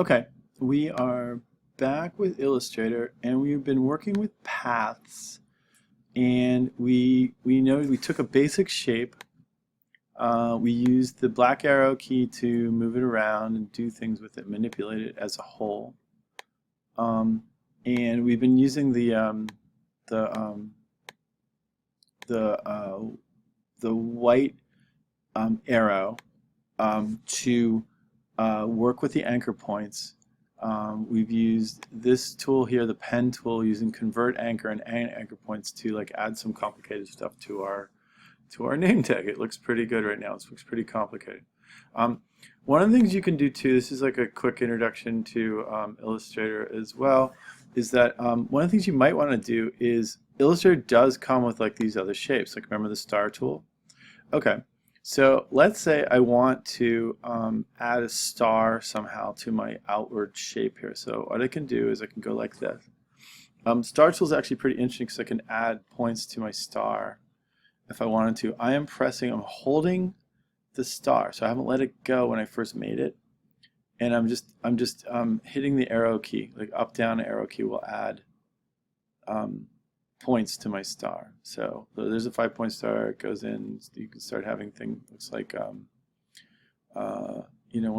Okay, we are back with Illustrator, and we've been working with paths, and we know we took a basic shape. We used the black arrow key to move it around and do things with it, manipulate it as a whole. And we've been using the um, the uh, the white arrow to work with the anchor points. We've used this tool here, the pen tool, using convert anchor and anchor points to like add some complicated stuff to our name tag. It looks pretty good right now. It looks pretty complicated. One of the things you can do too, this is like a quick introduction to Illustrator as well, is that one of the things you might want to do is Illustrator does come with like these other shapes. Like remember the star tool? Okay. So let's say I want to add a star somehow to my outward shape here. So what I can do is I can go like this. Star tool is actually pretty interesting because I can add points to my star if I wanted to. I'm holding the star, so I haven't let it go when I first made it, and I'm just hitting the arrow key, like up down arrow key will add points to my star. So there's a 5-point star. It goes in. You can start having things. Looks like one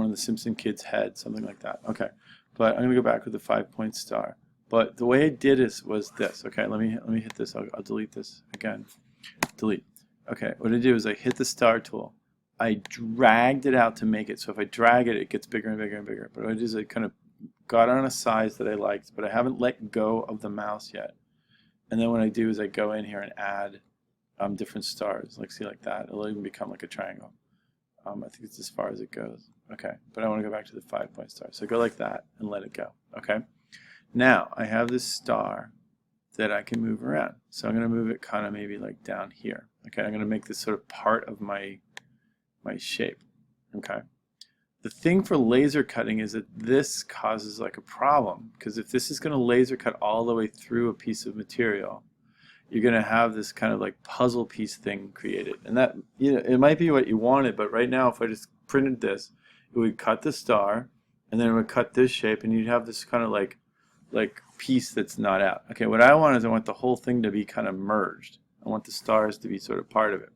of the Simpson kids' head, something like that. Okay, but I'm gonna go back with the 5-point star. But the way I did it was this. Okay, let me hit this. I'll delete this again. Delete. Okay, what I do is I hit the star tool. I dragged it out to make it. So if I drag it, it gets bigger and bigger and bigger. But what I did is I kind of got on a size that I liked, but I haven't let go of the mouse yet. And then what I do is I go in here and add different stars, like see like that. It'll even become like a triangle. I think it's as far as it goes. Okay, but I want to go back to the 5-point star. So go like that and let it go. Okay. Now I have this star that I can move around. So I'm going to move it kind of maybe like down here. Okay, I'm going to make this sort of part of my shape. Okay. The thing for laser cutting is that this causes like a problem, because if this is going to laser cut all the way through a piece of material, you're going to have this kind of like puzzle piece thing created. And that, it might be what you wanted, but right now if I just printed this, it would cut the star, and then it would cut this shape, and you'd have this kind of like piece that's not out. Okay, what I want is I want the whole thing to be kind of merged. I want the stars to be sort of part of it.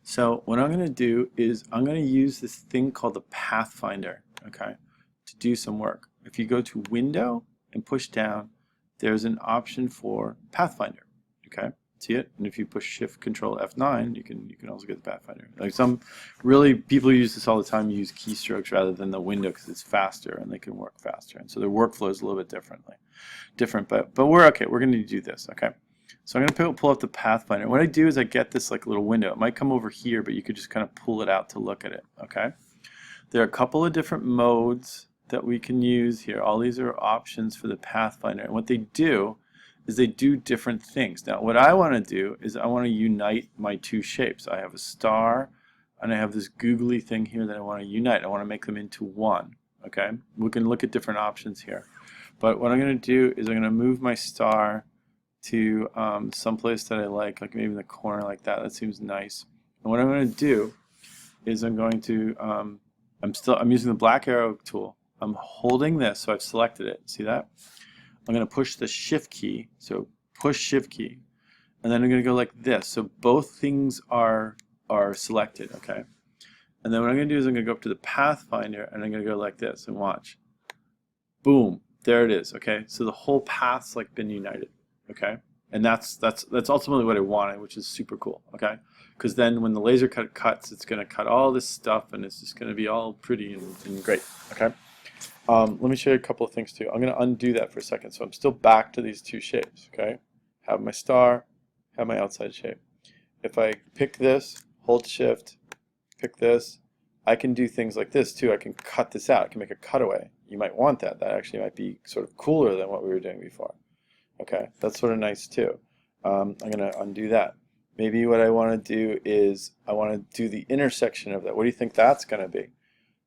So what I'm going to do is I'm going to use this thing called the Pathfinder, okay, to do some work. If you go to Window and push down, there's an option for Pathfinder, okay? See it? And if you push Shift Control F9, you can also get the Pathfinder. Like people use this all the time, use keystrokes rather than the window because it's faster and they can work faster. And so their workflow is a little bit different, but we're okay. We're going to do this, okay? So I'm going to pull up the Pathfinder. What I do is I get this like little window. It might come over here, but you could just kind of pull it out to look at it, okay? There are a couple of different modes that we can use here. All these are options for the Pathfinder. And what they do is they do different things. Now, what I want to do is I want to unite my two shapes. I have a star, and I have this googly thing here that I want to unite. I want to make them into one, okay? We can look at different options here. But what I'm going to do is I'm going to move my star to someplace that I like maybe in the corner like that. That seems nice. And what I'm going to do is I'm going to, I'm using the black arrow tool. I'm holding this, so I've selected it. See that? I'm going to push the Shift key, so push Shift key, and then I'm going to go like this. So both things are selected, okay? And then what I'm going to do is I'm going to go up to the Pathfinder, and I'm going to go like this, and watch. Boom, there it is, okay? So the whole path's like been united. Okay, and that's ultimately what I wanted, which is super cool. Okay, because then when the laser cuts, it's going to cut all this stuff, and it's just going to be all pretty and great. Okay, let me show you a couple of things too. I'm going to undo that for a second, so I'm still back to these two shapes. Okay, have my star, have my outside shape. If I pick this, hold Shift, pick this, I can do things like this too. I can cut this out. I can make a cutaway. You might want that. That actually might be sort of cooler than what we were doing before. Okay, that's sort of nice too. I'm going to undo that. Maybe what I want to do is I want to do the intersection of that. What do you think that's going to be?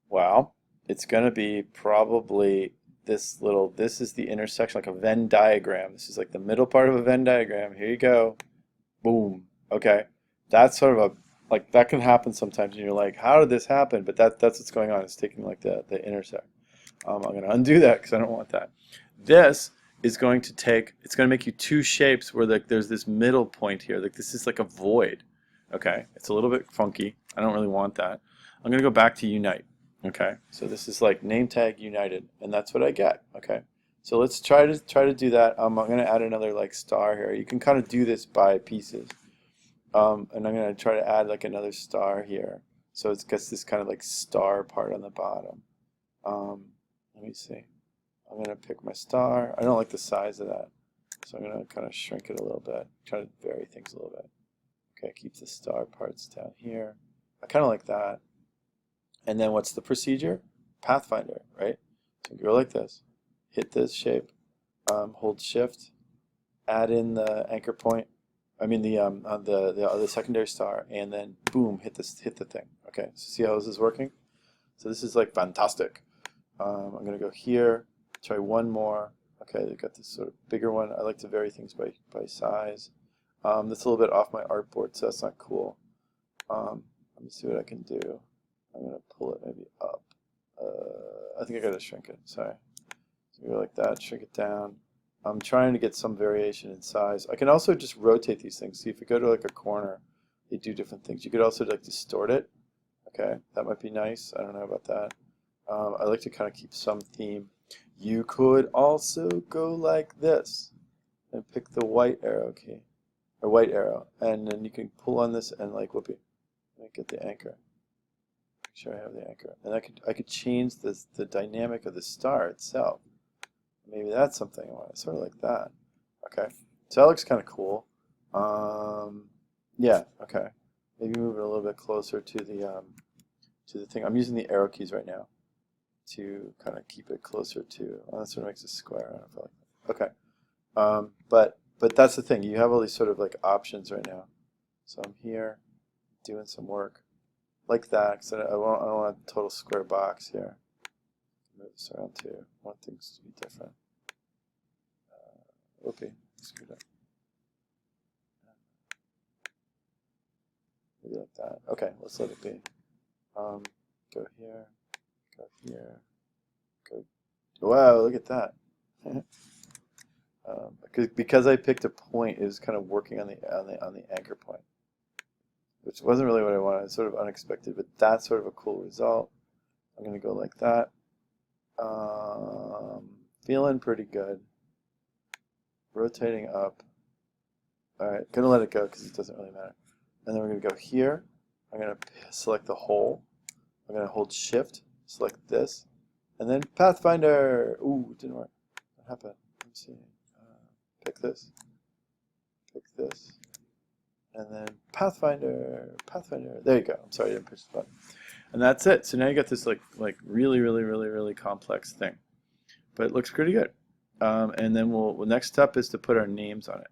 Well, it's going to be probably this is the intersection, like a Venn diagram. This is like the middle part of a Venn diagram. Here you go. Boom. Okay, that's sort of like that can happen sometimes and you're like, how did this happen? But that's what's going on. It's taking like the intersect. I'm going to undo that because I don't want that. This is going to take, it's going to make you two shapes where there's this middle point here. Like this is like a void. Okay, it's a little bit funky. I don't really want that. I'm going to go back to unite. Okay, so this is like name tag united, and that's what I get. Okay, so let's try to do that. I'm going to add another like star here. You can kind of do this by pieces, and I'm going to try to add like another star here. So it's got this kind of like star part on the bottom. Let me see. I'm going to pick my star. I don't like the size of that, so I'm going to kind of shrink it a little bit. Try to vary things a little bit. Okay, keep the star parts down here. I kind of like that. And then what's the procedure? Pathfinder, right? So go like this. Hit this shape. Hold Shift. Add in the anchor point. I mean the other secondary star, and then boom, hit the thing. Okay, so see how this is working? So this is like fantastic. I'm gonna go here. Try one more. Okay, they've got this sort of bigger one. I like to vary things by size. That's a little bit off my artboard, so that's not cool. Let me see what I can do. I'm going to pull it maybe up. I think I got to shrink it. Sorry. So go like that, shrink it down. I'm trying to get some variation in size. I can also just rotate these things. See, if you go to like a corner, they do different things. You could also like distort it. Okay, that might be nice. I don't know about that. I like to kind of keep some theme. You could also go like this and pick the white arrow key, or white arrow, and then you can pull on this and like whoopee, and get the anchor. Make sure I have the anchor, and I could change the dynamic of the star itself. Maybe that's something I want, sort of like that. Okay, so that looks kind of cool. Yeah, okay. Maybe move it a little bit closer to the thing. I'm using the arrow keys right now to kind of keep it closer to. Oh, that's what makes a square. I don't feel like that. Okay, but that's the thing. You have all these sort of like options right now. So I'm here doing some work like that because I don't want a total square box here. Move this around too. I want things to be different. Okay, screwed up. Maybe like that. Okay, let's let it be. Go here, go here, go. Wow, look at that. Because I picked a point, it was kind of working on the anchor point, which wasn't really what I wanted. It's sort of unexpected, but that's sort of a cool result. I'm going to go like that. Feeling pretty good. Rotating up. All right, gonna let it go because it doesn't really matter. And then we're going to go here. I'm going to select the whole. I'm going to hold Shift, select this, and then Pathfinder. Ooh, it didn't work. What happened? Let's see. Pick this, and then Pathfinder. There you go. I'm sorry I didn't push the button. And that's it. So now you got this like really complex thing, but it looks pretty good. And then next step is to put our names on it.